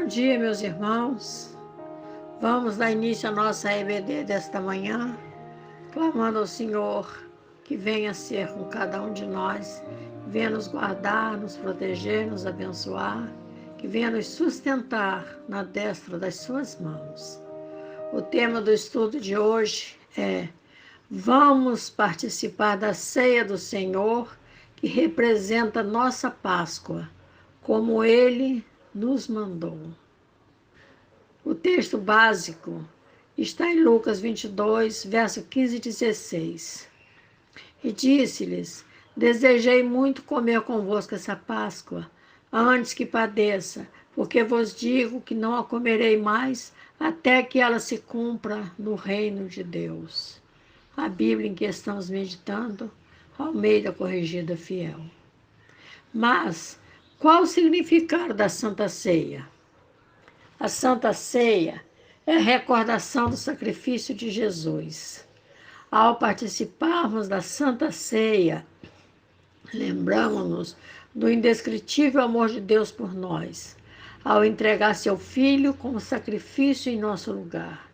dia, meus irmãos. Vamos dar início à nossa EBD desta manhã, clamando ao Senhor que venha ser com cada um de nós, venha nos guardar, nos proteger, nos abençoar, que venha nos sustentar na destra das suas mãos. O tema do estudo de hoje é: vamos participar da ceia do Senhor, que representa nossa Páscoa, como Ele nos mandou. O texto básico está em Lucas 22, verso 15 e 16. E disse-lhes: desejei muito comer convosco essa Páscoa, antes que padeça, porque vos digo que não a comerei mais, até que ela se cumpra no reino de Deus. A Bíblia em que estamos meditando, Almeida Corrigida Fiel. Mas qual o significado da Santa Ceia? A Santa Ceia é a recordação do sacrifício de Jesus. Ao participarmos da Santa Ceia, lembramos-nos do indescritível amor de Deus por nós, ao entregar seu Filho como sacrifício em nosso lugar.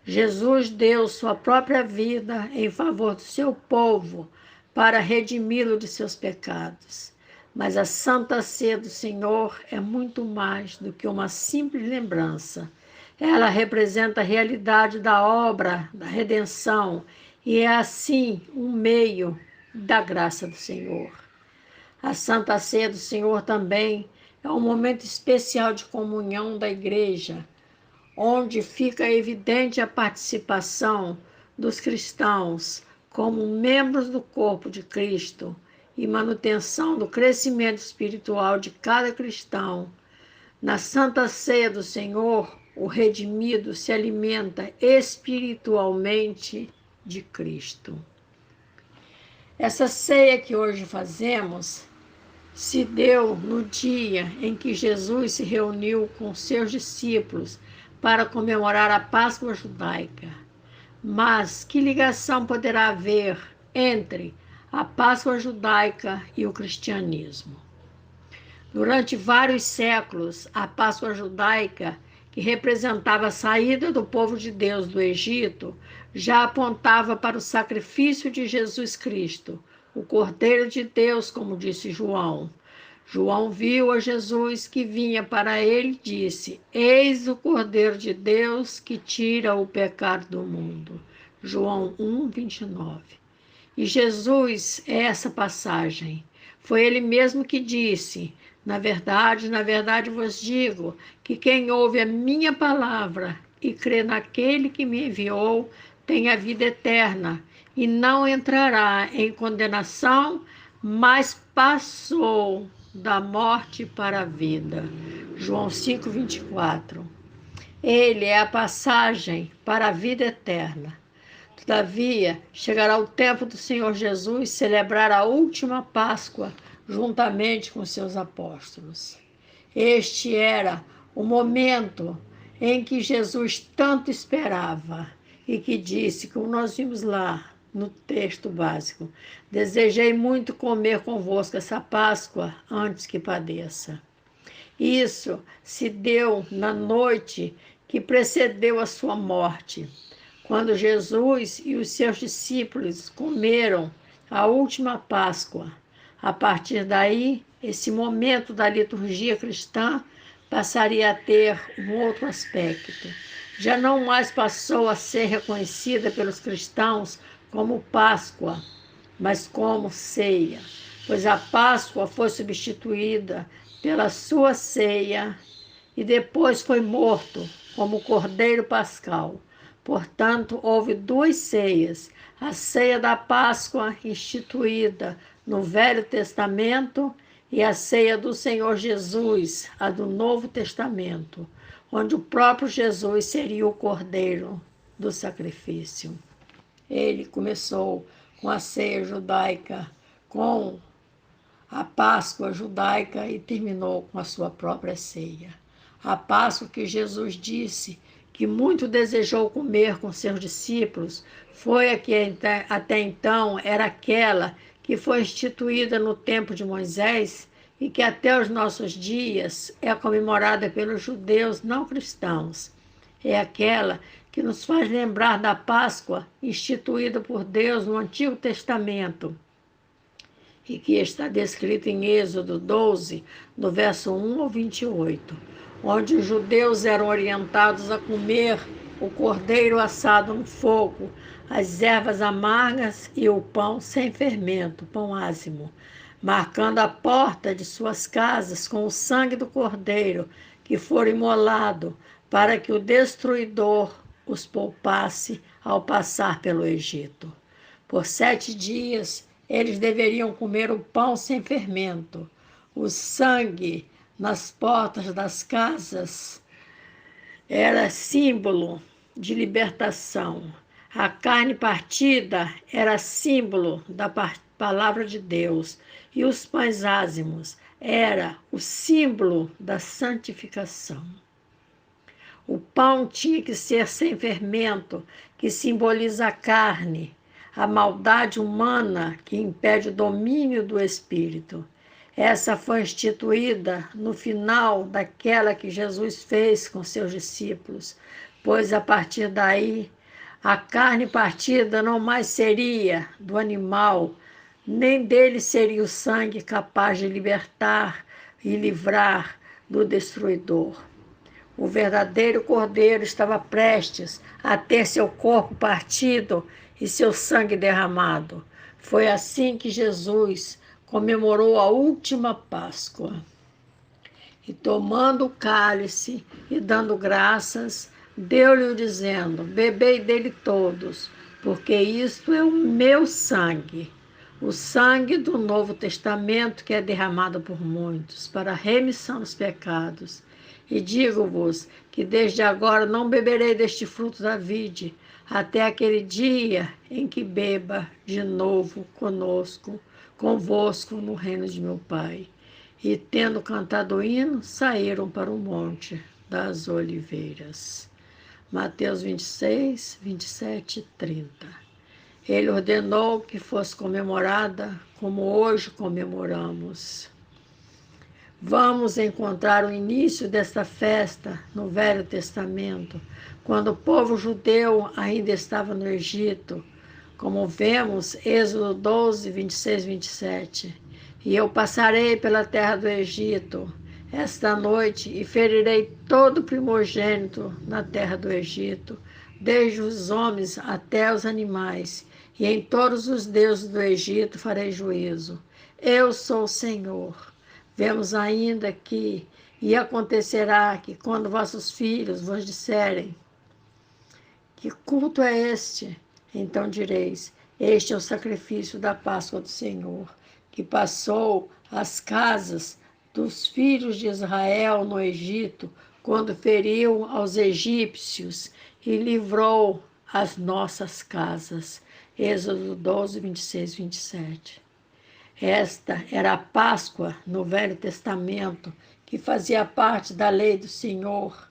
Jesus deu sua própria vida em favor do seu povo para redimi-lo de seus pecados. Mas a Santa Ceia do Senhor é muito mais do que uma simples lembrança. Ela representa a realidade da obra da redenção e é, assim, um meio da graça do Senhor. A Santa Ceia do Senhor também é um momento especial de comunhão da Igreja, onde fica evidente a participação dos cristãos como membros do corpo de Cristo e manutenção do crescimento espiritual de cada cristão. Na Santa Ceia do Senhor, o redimido se alimenta espiritualmente de Cristo. Essa ceia que hoje fazemos se deu no dia em que Jesus se reuniu com seus discípulos para comemorar a Páscoa judaica. Mas que ligação poderá haver entre a Páscoa judaica e o cristianismo? Durante vários séculos, a Páscoa judaica, que representava a saída do povo de Deus do Egito, já apontava para o sacrifício de Jesus Cristo, o Cordeiro de Deus, como disse João. João viu a Jesus que vinha para ele e disse: eis o Cordeiro de Deus que tira o pecado do mundo. João 1, 29. E Jesus é essa passagem. Foi ele mesmo que disse: na verdade vos digo que quem ouve a minha palavra e crê naquele que me enviou tem a vida eterna e não entrará em condenação, mas passou da morte para a vida. João 5, 24. Ele é a passagem para a vida eterna. Todavia, chegará o tempo do Senhor Jesus celebrar a última Páscoa juntamente com seus apóstolos. Este era o momento em que Jesus tanto esperava e que disse, como nós vimos lá no texto básico: desejei muito comer convosco essa Páscoa antes que padeça. Isso se deu na noite que precedeu a sua morte, quando Jesus e os seus discípulos comeram a última Páscoa. A partir daí, esse momento da liturgia cristã passaria a ter um outro aspecto. Já não mais passou a ser reconhecida pelos cristãos como Páscoa, mas como ceia, pois a Páscoa foi substituída pela sua ceia e depois foi morto como Cordeiro Pascal. Portanto, houve duas ceias: a ceia da Páscoa, instituída no Velho Testamento, e a ceia do Senhor Jesus, a do Novo Testamento, onde o próprio Jesus seria o Cordeiro do sacrifício. Ele começou com a ceia judaica, com a Páscoa judaica, e terminou com a sua própria ceia. A Páscoa que Jesus disse que muito desejou comer com seus discípulos foi a que até então era aquela que foi instituída no tempo de Moisés, e que até os nossos dias é comemorada pelos judeus não cristãos. É aquela que nos faz lembrar da Páscoa instituída por Deus no Antigo Testamento e que está descrita em Êxodo 12, do verso 1 ao 28, onde os judeus eram orientados a comer o cordeiro assado no fogo, as ervas amargas e o pão sem fermento, pão ázimo, marcando a porta de suas casas com o sangue do cordeiro que for imolado, para que o destruidor os poupasse ao passar pelo Egito. Por 7 dias eles deveriam comer o pão sem fermento. O sangue nas portas das casas era símbolo de libertação. A carne partida era símbolo da palavra de Deus. E os pães ázimos era o símbolo da santificação. O pão tinha que ser sem fermento, que simboliza a carne, a maldade humana que impede o domínio do espírito. Essa foi instituída no final daquela que Jesus fez com seus discípulos, pois a partir daí a carne partida não mais seria do animal, nem dele seria o sangue capaz de libertar e livrar do destruidor. O verdadeiro cordeiro estava prestes a ter seu corpo partido e seu sangue derramado. Foi assim que Jesus comemorou a última Páscoa. E tomando o cálice e dando graças, deu-lhe dizendo: bebei dele todos, porque isto é o meu sangue, o sangue do Novo Testamento que é derramado por muitos para a remissão dos pecados. E digo-vos que desde agora não beberei deste fruto da vide, até aquele dia em que beba de novo convosco no reino de meu Pai. E tendo cantado o hino, saíram para o monte das oliveiras. Mateus 26, 27 e 30. Ele ordenou que fosse comemorada como hoje comemoramos. Vamos encontrar o início desta festa no Velho Testamento, quando o povo judeu ainda estava no Egito, como vemos Êxodo 12, 26 e 27. E eu passarei pela terra do Egito esta noite e ferirei todo primogênito na terra do Egito, desde os homens até os animais, e em todos os deuses do Egito farei juízo. Eu sou o Senhor. Vemos ainda que, e acontecerá que quando vossos filhos vos disserem: que culto é este? Então direis: este é o sacrifício da Páscoa do Senhor, que passou as casas dos filhos de Israel no Egito, quando feriu aos egípcios e livrou as nossas casas. Êxodo 12, 26 e 27. Esta era a Páscoa no Velho Testamento, que fazia parte da lei do Senhor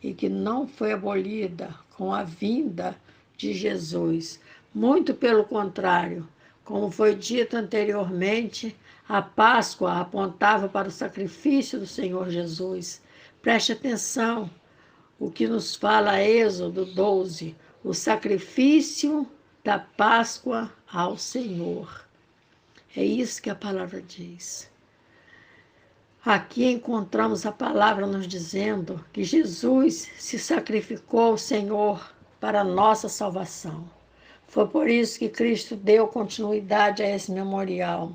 e que não foi abolida com a vinda de Jesus. Muito pelo contrário, como foi dito anteriormente, a Páscoa apontava para o sacrifício do Senhor Jesus. Preste atenção o que nos fala Êxodo 12, o sacrifício da Páscoa ao Senhor. É isso que a palavra diz. Aqui encontramos a palavra nos dizendo que Jesus se sacrificou ao Senhor para a nossa salvação. Foi por isso que Cristo deu continuidade a esse memorial.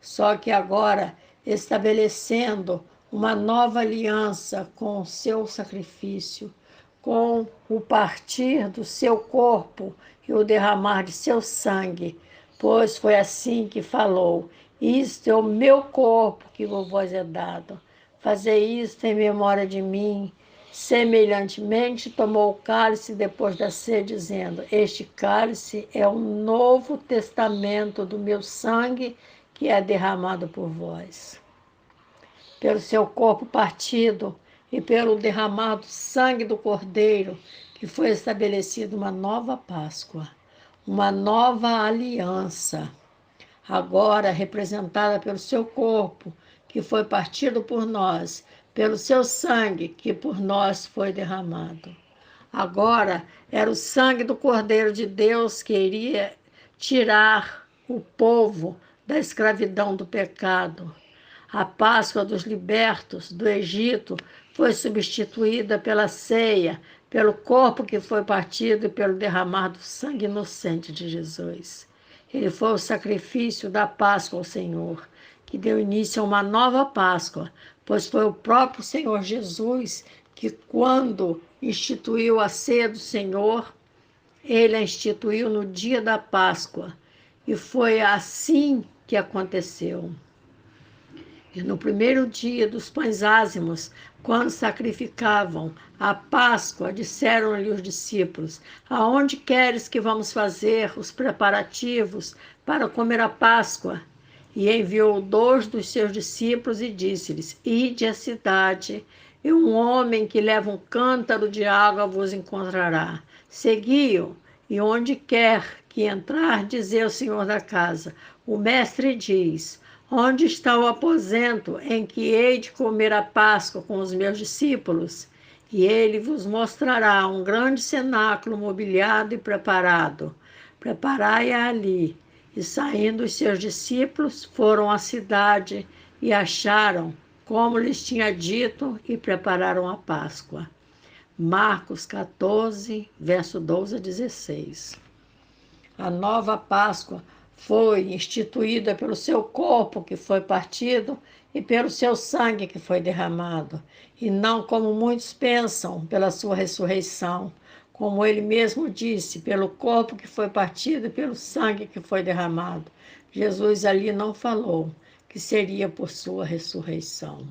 Só que agora, estabelecendo uma nova aliança com o seu sacrifício, com o partir do seu corpo e o derramar de seu sangue, pois foi assim que falou: isto é o meu corpo que vos é dado. Fazei isto em memória de mim. Semelhantemente, tomou o cálice depois da ceia, dizendo: este cálice é o novo testamento do meu sangue, que é derramado por vós. Pelo seu corpo partido e pelo derramado sangue do Cordeiro, que foi estabelecida uma nova Páscoa, uma nova aliança, agora representada pelo seu corpo, que foi partido por nós, pelo seu sangue que por nós foi derramado. Agora era o sangue do Cordeiro de Deus que iria tirar o povo da escravidão do pecado. A Páscoa dos libertos do Egito foi substituída pela ceia, pelo corpo que foi partido e pelo derramar do sangue inocente de Jesus. Ele foi o sacrifício da Páscoa ao Senhor, que deu início a uma nova Páscoa, pois foi o próprio Senhor Jesus que, quando instituiu a ceia do Senhor, ele a instituiu no dia da Páscoa. E foi assim que aconteceu. E no primeiro dia dos pães ázimos, quando sacrificavam a Páscoa, disseram-lhe os discípulos: aonde queres que vamos fazer os preparativos para comer a Páscoa? E enviou 2 dos seus discípulos e disse-lhes: ide à cidade, e um homem que leva um cântaro de água vos encontrará. Segui-o, e onde quer que entrar, dizei ao senhor da casa: o mestre diz: onde está o aposento em que hei de comer a Páscoa com os meus discípulos? E ele vos mostrará um grande cenáculo mobiliado e preparado. Preparai-a ali. E saindo os seus discípulos, foram à cidade e acharam como lhes tinha dito e prepararam a Páscoa. Marcos 14, verso 12 a 16. A nova Páscoa foi instituída pelo seu corpo que foi partido e pelo seu sangue que foi derramado, e não como muitos pensam, pela sua ressurreição, como ele mesmo disse, pelo corpo que foi partido e pelo sangue que foi derramado. Jesus ali não falou que seria por sua ressurreição.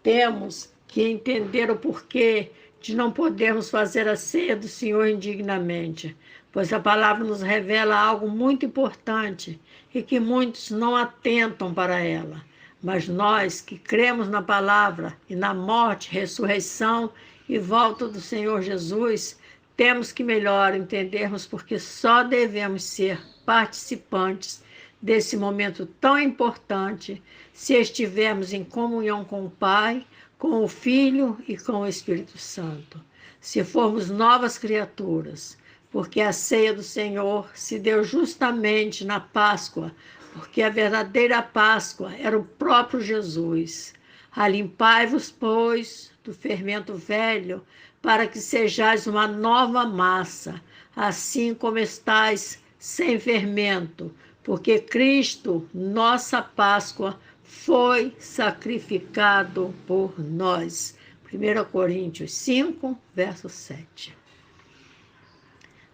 Temos que entender o porquê de não podermos fazer a ceia do Senhor indignamente, pois a palavra nos revela algo muito importante e que muitos não atentam para ela. Mas nós que cremos na palavra e na morte, ressurreição e volta do Senhor Jesus, temos que melhor entendermos porque só devemos ser participantes desse momento tão importante se estivermos em comunhão com o Pai, com o Filho e com o Espírito Santo. Se formos novas criaturas, porque a ceia do Senhor se deu justamente na Páscoa, porque a verdadeira Páscoa era o próprio Jesus. Alimpai-vos, pois, do fermento velho, para que sejais uma nova massa, assim como estais sem fermento, porque Cristo, nossa Páscoa, foi sacrificado por nós. 1 Coríntios 5, verso 7.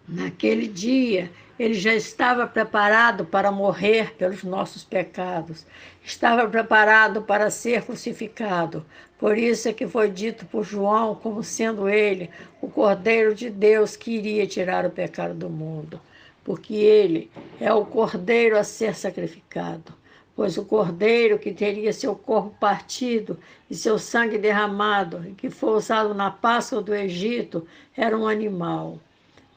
Naquele dia, ele já estava preparado para morrer pelos nossos pecados. Estava preparado para ser crucificado. Por isso é que foi dito por João como sendo ele o Cordeiro de Deus que iria tirar o pecado do mundo. Porque ele é o Cordeiro a ser sacrificado. Pois o Cordeiro que teria seu corpo partido e seu sangue derramado, e que foi usado na Páscoa do Egito, era um animal.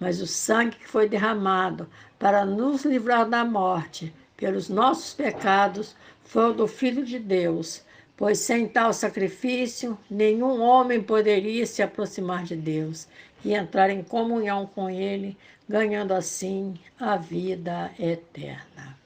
Mas o sangue que foi derramado para nos livrar da morte pelos nossos pecados foi o do Filho de Deus, pois sem tal sacrifício nenhum homem poderia se aproximar de Deus e entrar em comunhão com Ele, ganhando assim a vida eterna.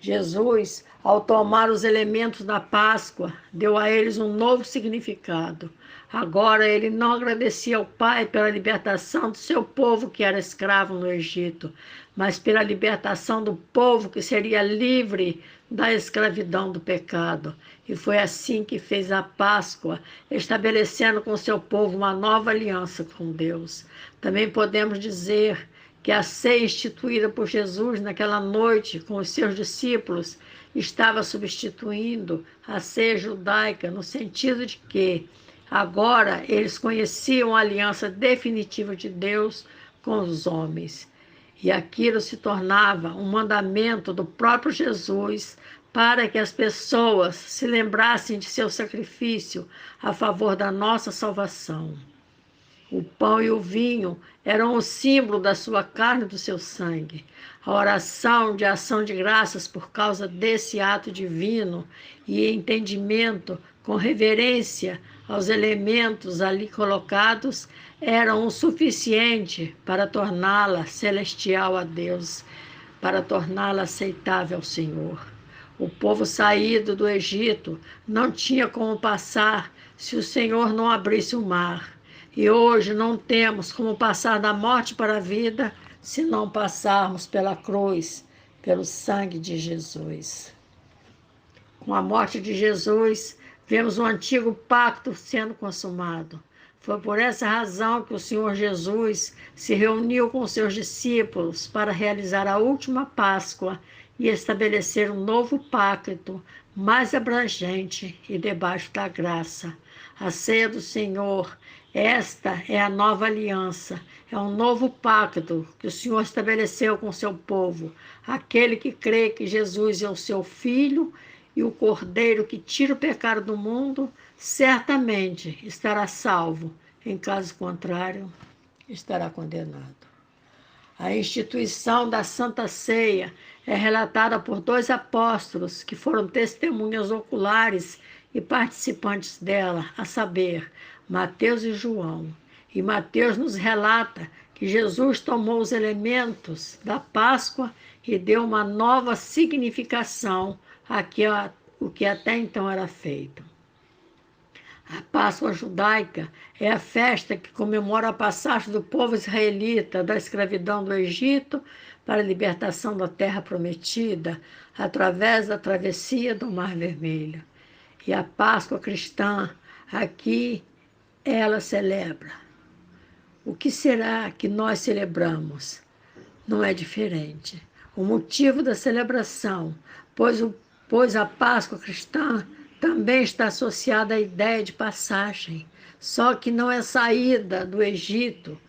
Jesus, ao tomar os elementos da Páscoa, deu a eles um novo significado. Agora ele não agradecia ao Pai pela libertação do seu povo que era escravo no Egito, mas pela libertação do povo que seria livre da escravidão do pecado. E foi assim que fez a Páscoa, estabelecendo com seu povo uma nova aliança com Deus. Também podemos dizer que a ceia instituída por Jesus naquela noite com os seus discípulos estava substituindo a ceia judaica, no sentido de que agora eles conheciam a aliança definitiva de Deus com os homens. E aquilo se tornava um mandamento do próprio Jesus para que as pessoas se lembrassem de seu sacrifício a favor da nossa salvação. O pão e o vinho eram o símbolo da sua carne e do seu sangue. A oração de ação de graças por causa desse ato divino e entendimento com reverência aos elementos ali colocados eram o suficiente para torná-la celestial a Deus, para torná-la aceitável ao Senhor. O povo saído do Egito não tinha como passar se o Senhor não abrisse o mar. E hoje não temos como passar da morte para a vida se não passarmos pela cruz, pelo sangue de Jesus. Com a morte de Jesus, vemos o antigo pacto sendo consumado. Foi por essa razão que o Senhor Jesus se reuniu com seus discípulos para realizar a última Páscoa e estabelecer um novo pacto mais abrangente e debaixo da graça. A ceia do Senhor, esta é a nova aliança, é um novo pacto que o Senhor estabeleceu com o seu povo. Aquele que crê que Jesus é o seu Filho e o Cordeiro que tira o pecado do mundo, certamente estará salvo. Em caso contrário, estará condenado. A instituição da Santa Ceia é relatada por 2 apóstolos que foram testemunhas oculares e participantes dela, a saber, Mateus e João. E Mateus nos relata que Jesus tomou os elementos da Páscoa e deu uma nova significação o que até então era feito. A Páscoa judaica é a festa que comemora a passagem do povo israelita da escravidão do Egito para a libertação da terra prometida através da travessia do Mar Vermelho. E a Páscoa cristã, aqui, ela celebra. O que será que nós celebramos? Não é diferente. O motivo da celebração, pois a Páscoa cristã também está associada à ideia de passagem, só que não é saída do Egito,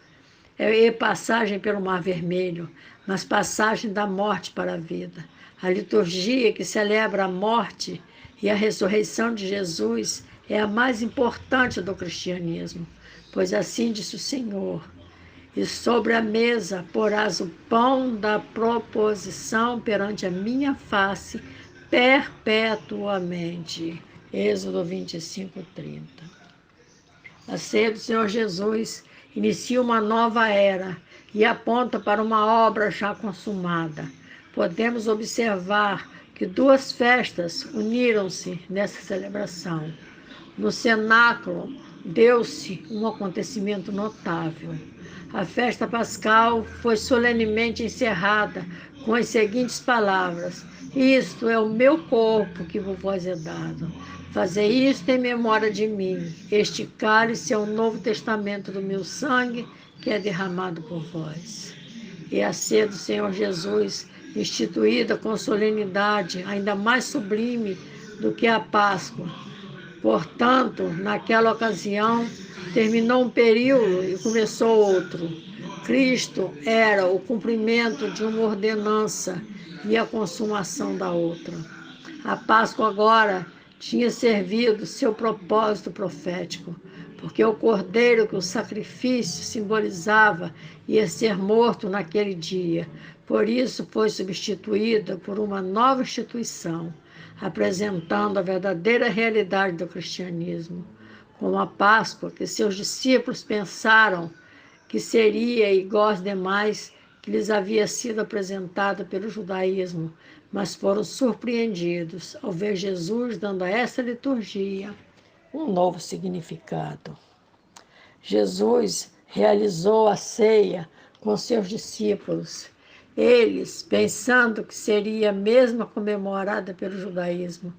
é passagem pelo Mar Vermelho, mas passagem da morte para a vida. A liturgia que celebra a morte e a ressurreição de Jesus é a mais importante do cristianismo, pois assim disse o Senhor: e sobre a mesa porás o pão da proposição perante a minha face perpetuamente. Êxodo 25:30. A ceia do Senhor Jesus inicia uma nova era e aponta para uma obra já consumada. Podemos observar que 2 festas uniram-se nessa celebração. No cenáculo, deu-se um acontecimento notável. A festa pascal foi solenemente encerrada com as seguintes palavras: isto é o meu corpo que vos é dado. Fazei isto em memória de mim. Este cálice é o novo testamento do meu sangue, que é derramado por vós. E a ceia do Senhor Jesus, instituída com solenidade ainda mais sublime do que a Páscoa. Portanto, naquela ocasião, terminou um período e começou outro. Cristo era o cumprimento de uma ordenança e a consumação da outra. A Páscoa agora tinha servido seu propósito profético, porque o cordeiro que o sacrifício simbolizava ia ser morto naquele dia. Por isso foi substituída por uma nova instituição, apresentando a verdadeira realidade do cristianismo, como a Páscoa que seus discípulos pensaram que seria igual às demais que lhes havia sido apresentada pelo judaísmo, mas foram surpreendidos ao ver Jesus dando a essa liturgia um novo significado. Jesus realizou a ceia com seus discípulos. Eles, pensando que seria mesmo comemorada pelo judaísmo,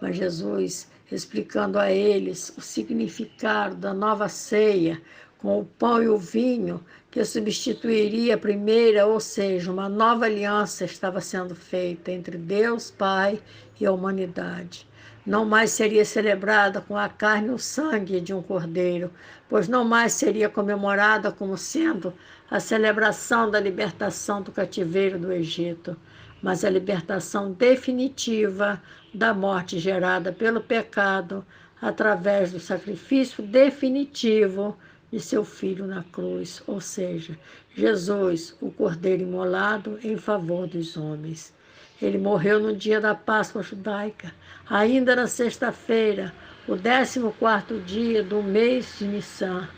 mas Jesus, explicando a eles o significado da nova ceia, com o pão e o vinho, que substituiria a primeira, ou seja, uma nova aliança estava sendo feita entre Deus, Pai e a humanidade. Não mais seria celebrada com a carne e o sangue de um cordeiro, pois não mais seria comemorada como sendo a celebração da libertação do cativeiro do Egito, mas a libertação definitiva da morte gerada pelo pecado através do sacrifício definitivo de seu Filho na cruz, ou seja, Jesus, o Cordeiro imolado em favor dos homens. Ele morreu no dia da Páscoa judaica, ainda na sexta-feira, o 14º dia do mês de Nissan,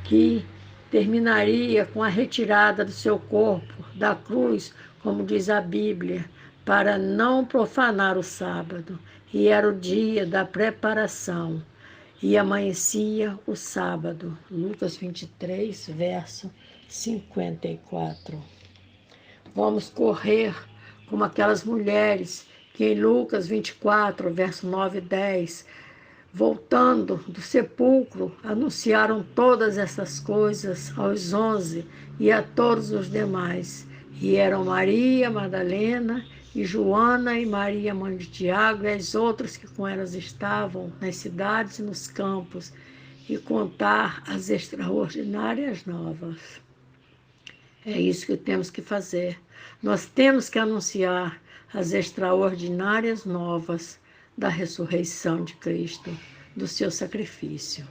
que terminaria com a retirada do seu corpo da cruz, como diz a Bíblia, para não profanar o sábado, e era o dia da preparação, e amanhecia o sábado. Lucas 23, verso 54. Vamos correr como aquelas mulheres que em Lucas 24, verso 9 e 10, voltando do sepulcro, anunciaram todas essas coisas aos 11 e a todos os demais. E eram Maria Madalena e Joana e Maria, mãe de Tiago, e as outras que com elas estavam nas cidades e nos campos, e contar as extraordinárias novas. É isso que temos que fazer. Nós temos que anunciar as extraordinárias novas da ressurreição de Cristo, do seu sacrifício,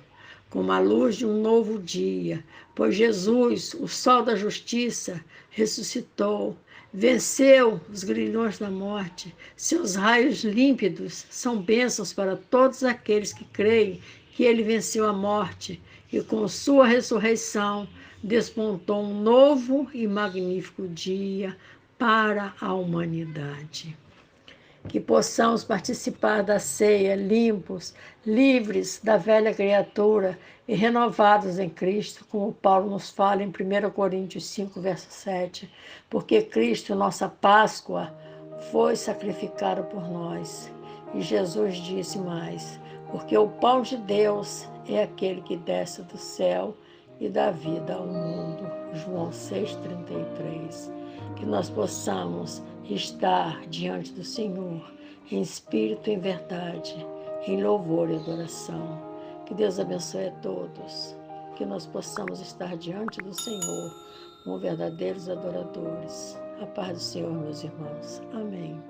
como a luz de um novo dia, pois Jesus, o sol da justiça, ressuscitou, venceu os grilhões da morte. Seus raios límpidos são bênçãos para todos aqueles que creem que ele venceu a morte e com sua ressurreição despontou um novo e magnífico dia para a humanidade. Que possamos participar da ceia limpos, livres da velha criatura e renovados em Cristo, como Paulo nos fala em 1 Coríntios 5, verso 7, porque Cristo, nossa Páscoa, foi sacrificado por nós. E Jesus disse mais, porque o pão de Deus é aquele que desce do céu e dá vida ao mundo. João 6,33. Que nós possamos estar diante do Senhor, em espírito e em verdade, em louvor e adoração. Que Deus abençoe a todos, que nós possamos estar diante do Senhor como verdadeiros adoradores. A paz do Senhor, meus irmãos. Amém.